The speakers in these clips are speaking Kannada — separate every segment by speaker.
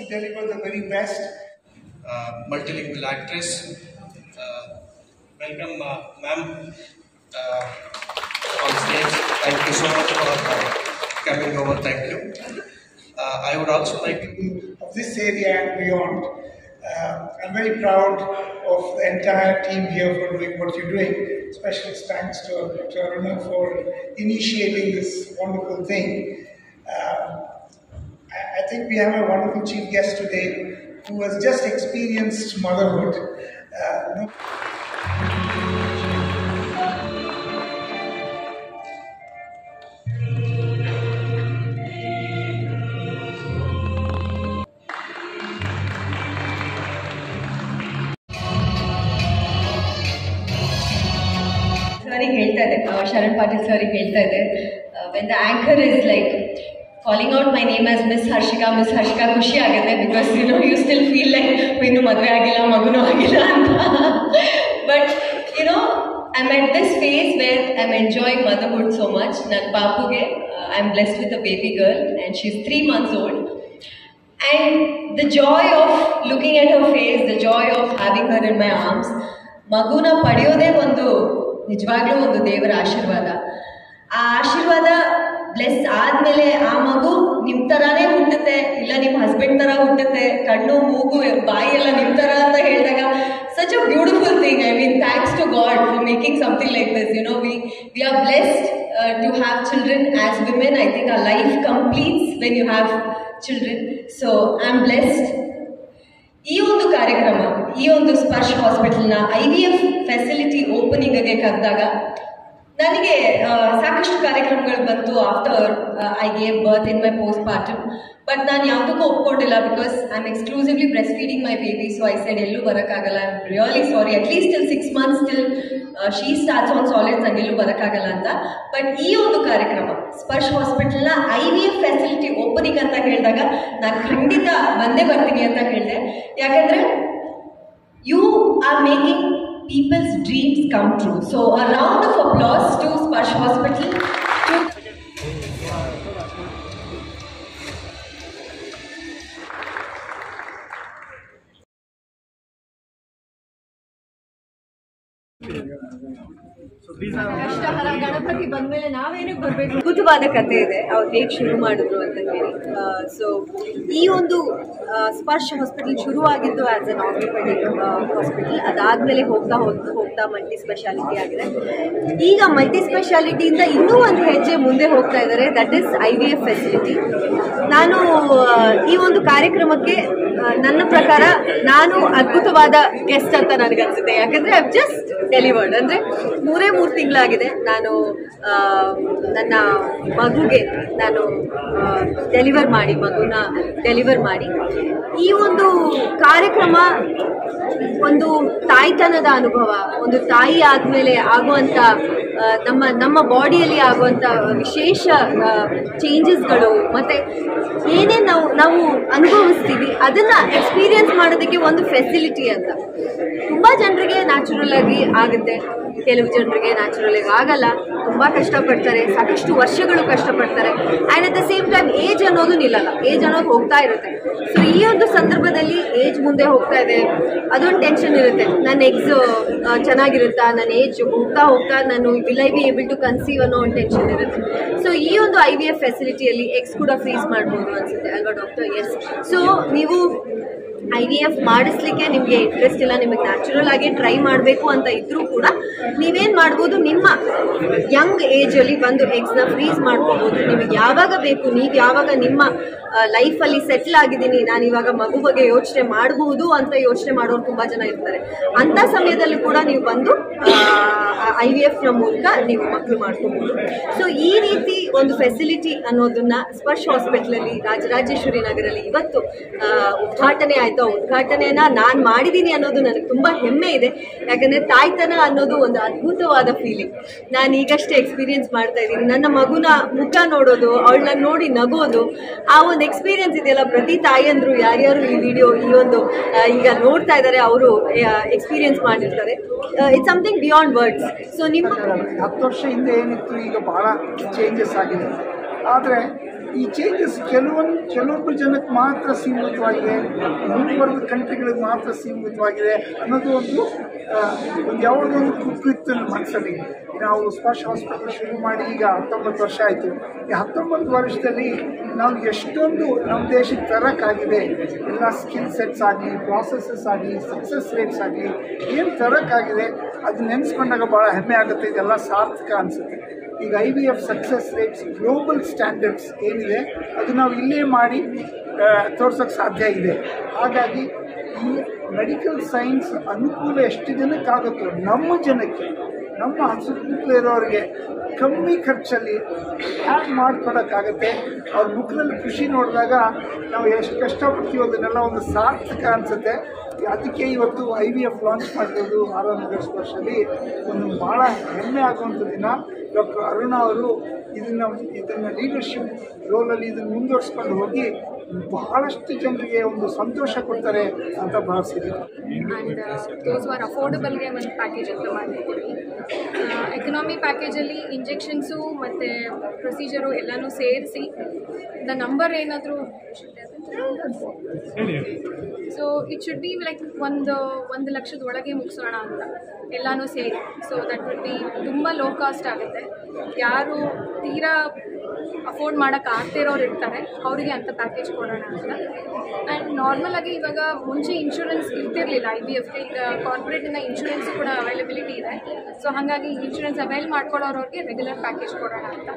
Speaker 1: deliver the very best.
Speaker 2: Multilingual actress. Welcome, ma'am, on stage. Thank you so much for coming over. Thank you. I would also like to...
Speaker 1: Of this area and beyond. I'm very proud of the entire team here for doing what you're doing. Special thanks to Dr. Aruna for initiating this wonderful thing. I think we have a wonderful chief guest today who has just experienced motherhood.
Speaker 3: Sharan Patil sir ಹೇಳ್ತಾ ಇದೆ when the anchor is like calling out my name as Miss Harshika ಖುಷಿ ಆಗುತ್ತೆ because you still feel like ಇನ್ನು ಮದುವೆ ಆಗಿಲ್ಲ ಮಗುನೂ ಆಗಿಲ್ಲ ಅಂತ but I'm at this phase where I'm enjoying motherhood so much. ನನ್ನ ಪಾಪುಗೆ I'm blessed with a baby girl and she's 3 months old and the joy of looking at her face, the joy of having her in my arms, ಮಗುನ ಪಡೆಯೋದೇ ಒಂದು ನಿಜವಾಗ್ಲೂ ಒಂದು ದೇವರ ಆಶೀರ್ವಾದ. ಆ ಆಶೀರ್ವಾದ ಬ್ಲೆಸ್ ಆದಮೇಲೆ ಆ ಮಗು ನಿಮ್ಮ ಥರನೇ ಹುಟ್ಟುತ್ತೆ, ಇಲ್ಲ ನಿಮ್ಮ ಹಸ್ಬೆಂಡ್ ಥರ ಹುಟ್ಟುತ್ತೆ, ಕಣ್ಣು ಮೂಗು ಬಾಯಿ ಎಲ್ಲ ನಿಮ್ಮ ಥರ ಅಂತ ಹೇಳಿದಾಗ such a beautiful thing. I mean, thanks to God for making something like this. We are blessed to have children as women. I think our life completes when you have children. So I'm blessed. ಈ ಒಂದು ಕಾರ್ಯಕ್ರಮ, ಈ ಒಂದು ಸ್ಪರ್ಶ್ ಹಾಸ್ಪಿಟಲ್ನ IVF ಫೆಸಿಲಿಟಿ ಓಪನಿಂಗ್ಗೆ ಕರೆದಾಗ ನನಗೆ ಸಾಕಷ್ಟು ಕಾರ್ಯಕ್ರಮಗಳು ಬಂತು after I gave birth in my postpartum. But ನಾನು ಯಾವುದಕ್ಕೂ ಒಪ್ಕೊಂಡಿಲ್ಲ because I am exclusively breast feeding my baby. So I said ಎಲ್ಲೂ ಬರೋಕ್ಕಾಗಲ್ಲ, I am really sorry, at least till 6 months till she starts on solids ಹಂಗೆಲ್ಲೂ ಬರೋಕ್ಕಾಗಲ್ಲ ಅಂತ. ಬಟ್ ಈ ಒಂದು ಕಾರ್ಯಕ್ರಮ ಸ್ಪರ್ಶ್ ಹಾಸ್ಪಿಟಲ್ನ IVF ಫೆಸಿಲಿಟಿ ಓಪನಿಂಗ್ ಅಂತ ಹೇಳಿದಾಗ ನಾನು ಖಂಡಿತ ಬಂದೇ ಬರ್ತೀನಿ ಅಂತ ಹೇಳಿದೆ. ಯಾಕಂದರೆ you are making people's dreams come true. So a round of applause to Sparsh Hospital. Ganapati ಬಂದ್ಮೇಲೆ ನಾವೇನಕ್ಕೆ ಬರಬೇಕು, ಅದ್ಭುತವಾದ ಕಥೆ ಇದೆ ಅವ್ರು ಹೇಗೆ ಶುರು ಮಾಡಿದ್ರು ಅಂತ ಹೇಳಿ. ಸೊ ಈ ಒಂದು ಸ್ಪರ್ಶ್ ಹಾಸ್ಪಿಟಲ್ ಶುರುವಾಗಿದ್ದು ಆ್ಯಸ್ ಅನ್ ಆರ್ಥೋಪೆಡಿಕ್ ಹಾಸ್ಪಿಟಲ್, ಅದಾದಮೇಲೆ ಹೋಗ್ತಾ ಮಲ್ಟಿ ಸ್ಪೆಷಾಲಿಟಿ ಆಗಿದೆ. ಈಗ ಮಲ್ಟಿ ಸ್ಪೆಷಾಲಿಟಿಯಿಂದ ಇನ್ನೂ ಒಂದು ಹೆಜ್ಜೆ ಮುಂದೆ ಹೋಗ್ತಾ ಇದ್ದಾರೆ, ದಟ್ ಈಸ್ IVF ಫೆಸಿಲಿಟಿ. ನಾನು ಈ ಒಂದು ಕಾರ್ಯಕ್ರಮಕ್ಕೆ ನನ್ನ ಪ್ರಕಾರ ನಾನು ಅದ್ಭುತವಾದ ಗೆಸ್ಟ್ ಅಂತ ನನಗನ್ಸುತ್ತೆ. ಯಾಕಂದರೆ ಐ ಜಸ್ಟ್ ಡೆಲಿವರ್ಡ್, ಅಂದರೆ 3 ತಿಂಗಳಾಗಿದೆ ನಾನು ನನ್ನ ಮಗುಗೆ ಮಗುನ ಡೆಲಿವರ್ ಮಾಡಿ. ಈ ಒಂದು ಕಾರ್ಯಕ್ರಮ ಒಂದು ತಾಯ್ತನದ ಅನುಭವ, ಒಂದು ತಾಯಿ ಆದಮೇಲೆ ಆಗುವಂಥ ನಮ್ಮ ಬಾಡಿಯಲ್ಲಿ ಆಗುವಂಥ ವಿಶೇಷ ಚೇಂಜಸ್ಗಳು ಮತ್ತು ಏನೇನು ನಾವು ಅನುಭವಿಸ್ತೀವಿ ಅದನ್ನು ಎಕ್ಸ್ಪೀರಿಯನ್ಸ್ ಮಾಡೋದಕ್ಕೆ ಒಂದು ಫೆಸಿಲಿಟಿ ಅಂತ. ತುಂಬ ಜನರಿಗೆ ನ್ಯಾಚುರಲ್ ಆಗಿ ಆಗುತ್ತೆ, ಕೆಲವು ಜನರಿಗೆ ನ್ಯಾಚುರಲ್ ಆಗಿ ಆಗಲ್ಲ, ತುಂಬ ಕಷ್ಟಪಡ್ತಾರೆ, ಸಾಕಷ್ಟು ವರ್ಷಗಳು ಕಷ್ಟಪಡ್ತಾರೆ. And at the same time age ಅನ್ನೋದು ನಿಲ್ಲಲ್ಲ, ಏಜ್ ಅನ್ನೋದು ಹೋಗ್ತಾ ಇರುತ್ತೆ. ಸೊ ಈ ಒಂದು ಸಂದರ್ಭದಲ್ಲಿ ಏಜ್ ಮುಂದೆ ಹೋಗ್ತಾ ಇದೆ, ಅದೊಂದು ಟೆನ್ಷನ್ ಇರುತ್ತೆ. ನನ್ನ ಎಗ್ಸ್ ಚೆನ್ನಾಗಿರುತ್ತಾ, ನನ್ನ ಏಜ್ ಹೋಗ್ತಾ ನಾನು will I be able to conceive ಅನ್ನೋ ಒಂದು ಟೆನ್ಷನ್ ಇರುತ್ತೆ. ಸೊ ಈ ಒಂದು IVF ಫೆಸಿಲಿಟಿಯಲ್ಲಿ ಎಗ್ಸ್ ಕೂಡ ಫ್ರೀಸ್ ಮಾಡ್ಬೋದು ಅನ್ಸುತ್ತೆ ಅಲ್ವಾ ಡಾಕ್ಟರ್? ಎಸ್. ಸೊ ನೀವು IVF ಮಾಡಿಸ್ಲಿಕ್ಕೆ ನಿಮಗೆ ಇಂಟ್ರೆಸ್ಟ್ ಇಲ್ಲ, ನಿಮಗೆ ನ್ಯಾಚುರಲ್ ಆಗಿ ಟ್ರೈ ಮಾಡಬೇಕು ಅಂತ ಇದ್ರೂ ಕೂಡ ನೀವೇನು ಮಾಡ್ಬೋದು, ನಿಮ್ಮ ಯಂಗ್ ಏಜಲ್ಲಿ ಬಂದು ಎಗ್ಸ್ನ ಫ್ರೀಸ್ ಮಾಡ್ಕೋಬೋದು. ನಿಮಗೆ ಯಾವಾಗ ಬೇಕು, ನೀವು ಯಾವಾಗ ನಿಮ್ಮ ಲೈಫಲ್ಲಿ ಸೆಟ್ಲ್ ಆಗಿದ್ದೀನಿ, ನಾನು ಇವಾಗ ಮಗು ಬಗ್ಗೆ ಯೋಚನೆ ಮಾಡಬಹುದು ಅಂತ ಯೋಚನೆ ಮಾಡೋರು ತುಂಬ ಜನ ಇರ್ತಾರೆ. ಅಂಥ ಸಮಯದಲ್ಲಿ ಕೂಡ ನೀವು ಬಂದು IVFನ ಮೂಲಕ ನೀವು ಮಕ್ಕಳು ಮಾಡ್ಕೋಬೋದು. ಸೊ ಈ ರೀತಿ ಒಂದು ಫೆಸಿಲಿಟಿ ಅನ್ನೋದನ್ನ ಸ್ಪರ್ಶ್ ಹಾಸ್ಪಿಟಲಲ್ಲಿ ರಾಜರಾಜೇಶ್ವರಿ ನಗರಲ್ಲಿ ಇವತ್ತು ಉದ್ಘಾಟನೆ ಆಯಿತು. ಉದ್ಘಾಟನೆಯನ್ನ ನಾನು ಮಾಡಿದ್ದೀನಿ ಅನ್ನೋದು ನನಗೆ ತುಂಬ ಹೆಮ್ಮೆ ಇದೆ. ಯಾಕಂದರೆ ತಾಯ್ತನ ಅನ್ನೋದು ಒಂದು ಅದ್ಭುತವಾದ ಫೀಲಿಂಗ್. ನಾನು ಈಗಷ್ಟೇ ಎಕ್ಸ್ಪೀರಿಯನ್ಸ್ ಮಾಡ್ತಾ ಇದ್ದೀನಿ. ನನ್ನ ಮಗುನ ಮುಖ ನೋಡೋದು, ಅವಳನ್ನ ನೋಡಿ ನಗೋದು, ಆ ಒಂದು ಎಕ್ಸ್ಪೀರಿಯನ್ಸ್ ಇದೆಯಲ್ಲ, ಪ್ರತಿ ತಾಯಿಯಂದ್ರು ಯಾರ್ಯಾರು ಈ ವಿಡಿಯೋ ಈ ಒಂದು ಈಗ ನೋಡ್ತಾ ಇದ್ದಾರೆ ಅವರು ಎಕ್ಸ್ಪೀರಿಯನ್ಸ್ ಮಾಡಿರ್ತಾರೆ. It's something beyond words. So ನಿಮ್ಮ
Speaker 1: 10 ವರ್ಷ ಹಿಂದೆ ಏನಿತ್ತು ಈಗ ಬಹಳ ಚೇಂಜಸ್ ಆಗಿದೆ. ಆದರೆ ಈ ಚೇಂಜಸ್ ಕೆಲವೊಬ್ಬರು ಜನಕ್ಕೆ ಮಾತ್ರ ಸೀಮಿತವಾಗಿದೆ, ಮುಂದುವರೆದ ಕಂಟ್ರಿಗಳಿಗೆ ಮಾತ್ರ ಸೀಮಿತವಾಗಿದೆ ಅನ್ನೋದು ಒಂದು ಯಾವುದೋ ಒಂದು ಕುಗ್ಗಿತ್ತು ಮನಸ್ಸಲ್ಲಿ. ನಾವು ಸ್ಪರ್ಶ್ ಹಾಸ್ಪಿಟಲ್ ಶುರು ಮಾಡಿ ಈಗ 19 ವರ್ಷ ಆಯಿತು. ಈ 19 ವರ್ಷದಲ್ಲಿ ನಾವು ಎಷ್ಟೊಂದು ನಮ್ಮ ದೇಶಕ್ಕೆ ತರೋಕ್ಕಾಗಿದೆ, ಎಲ್ಲ ಸ್ಕಿಲ್ ಸೆಟ್ಸ್ ಆಗಲಿ, ಪ್ರಾಸೆಸಸ್ ಆಗಲಿ, ಸಕ್ಸಸ್ ರೇಟ್ಸ್ ಆಗಲಿ, ಏನು ತರೋಕ್ಕಾಗಿದೆ ಅದು ನೆನೆಸ್ಕೊಂಡಾಗ ಭಾಳ ಹೆಮ್ಮೆ ಆಗುತ್ತೆ. ಇದೆಲ್ಲ ಸಾರ್ಥಕ ಅನಿಸುತ್ತೆ. ಈಗ IVF success rates global standards ಏನಿದೆ ಅದು ನಾವು ಇಲ್ಲೇ ಮಾಡಿ ತೋರ್ಸೋಕ್ಕೆ ಸಾಧ್ಯ ಇದೆ. ಹಾಗಾಗಿ ಈ ಮೆಡಿಕಲ್ ಸೈನ್ಸ್ ಅನುಕೂಲ ಎಷ್ಟು ಜನಕ್ಕಾಗುತ್ತೋ ನಮ್ಮ ಜನಕ್ಕೆ, ನಮ್ಮ ಸುತ್ತಮುತ್ತಲು ಇರೋರಿಗೆ ಕಮ್ಮಿ ಖರ್ಚಲ್ಲಿ ಹ್ಯಾಕ್ ಮಾಡಿಕೊಡೋಕ್ಕಾಗತ್ತೆ. ಅವ್ರ ಮುಖದಲ್ಲಿ ಖುಷಿ ನೋಡಿದಾಗ ನಾವು ಎಷ್ಟು ಕಷ್ಟಪಡ್ತೀವೋ ಅದನ್ನೆಲ್ಲ ಒಂದು ಸಾರ್ಥಕ ಅನಿಸುತ್ತೆ. ಅದಕ್ಕೆ ಇವತ್ತು IVF ಲಾಂಚ್ ಮಾಡಿರೋದು RR ವರ್ಷದಲ್ಲಿ ಒಂದು ಭಾಳ ಹೆಮ್ಮೆ ಆಗುವಂಥ ದಿನ. ಡಾಕ್ಟರ್ ಅರುಣಾ ಅವರು ಇದನ್ನು ಲೀಡರ್ಶಿಪ್ ರೋಲಲ್ಲಿ ಇದನ್ನು ಮುಂದುವರಿಸ್ಕೊಂಡು ಹೋಗಿ ಬಹಳಷ್ಟು ಜನರಿಗೆ ಒಂದು ಸಂತೋಷ ಕೊಡ್ತಾರೆ ಅಂತ ಭಾವಿಸಿದ್ದೀವಿ.
Speaker 4: ಆ್ಯಂಡ್ ದೋಸ್ ಆರ್ ಅಫೋರ್ಡಬಲ್ಗೆ ಒಂದು ಪ್ಯಾಕೇಜ್ ಅಂತ ಮಾಡಿದ್ದೀವಿ. ಎಕನಾಮಿ ಪ್ಯಾಕೇಜಲ್ಲಿ ಇಂಜೆಕ್ಷನ್ಸು ಮತ್ತು ಪ್ರೊಸೀಜರು ಎಲ್ಲನೂ ಸೇರಿಸಿ ದ ನಂಬರ್ ಏನಾದರೂ so it should be like ಒಂದು ಲಕ್ಷದ ಒಳಗೆ ಮುಗಿಸೋಣ ಅಂತ ಎಲ್ಲನೂ ಸೇರಿ. ಸೊ ದಟ್ ವಿಲ್ ಬಿ ತುಂಬ ಲೋ ಕಾಸ್ಟ್ ಆಗುತ್ತೆ. ಯಾರು ತೀರಾ ಅಫೋರ್ಡ್ ಮಾಡೋಕ್ಕೆ ಆಗ್ತಿರೋರು ಇರ್ತಾರೆ ಅವರಿಗೆ ಅಂಥ ಪ್ಯಾಕೇಜ್ ಕೊಡೋಣ ಅಂತ. ಆ್ಯಂಡ್ ನಾರ್ಮಲಾಗಿ ಇವಾಗ ಮುಂಚೆ ಇನ್ಶೂರೆನ್ಸ್ ಇರ್ತಿರಲಿಲ್ಲ IVFಗೆ. ಈಗ ಕಾರ್ಪೊರೇಟಿಂದ ಇನ್ಶೂರೆನ್ಸು ಕೂಡ ಅವೈಲಬಿಲಿಟಿ ಇದೆ. ಸೊ ಹಾಗಾಗಿ ಇನ್ಶೂರೆನ್ಸ್ ಅವೈಲ್ ಮಾಡ್ಕೊಳ್ಳೋರವ್ರಿಗೆ ರೆಗ್ಯುಲರ್ ಪ್ಯಾಕೇಜ್ ಕೊಡೋಣ ಅಂತ.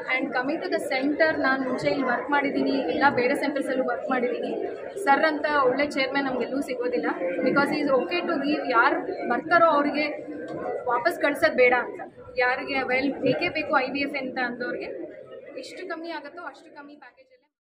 Speaker 4: And coming to the centre, ನಾನು ಮುಂಚೆ ಇಲ್ಲಿ ವರ್ಕ್ ಮಾಡಿದ್ದೀನಿ, ಎಲ್ಲ ಬೇರೆ ಸೆಂಟರ್ಸಲ್ಲೂ ವರ್ಕ್ ಮಾಡಿದ್ದೀನಿ. ಸರ್ ಅಂತ ಒಳ್ಳೆ ಚೇರ್ಮನ್ ನಮಗೆಲ್ಲೂ ಸಿಗೋದಿಲ್ಲ. Because is okay to give, ಯಾರು ಬರ್ತಾರೋ ಅವರಿಗೆ ವಾಪಸ್ ಕಳ್ಸೋದು ಬೇಡ ಅಂತ. ಯಾರಿಗೆ ಬೇಕೇ ಬೇಕು IVF ಅಂತ ಅಂದವ್ರಿಗೆ ಎಷ್ಟು ಕಮ್ಮಿ ಆಗುತ್ತೋ ಅಷ್ಟು ಕಮ್ಮಿ ಪ್ಯಾಕೇಜ್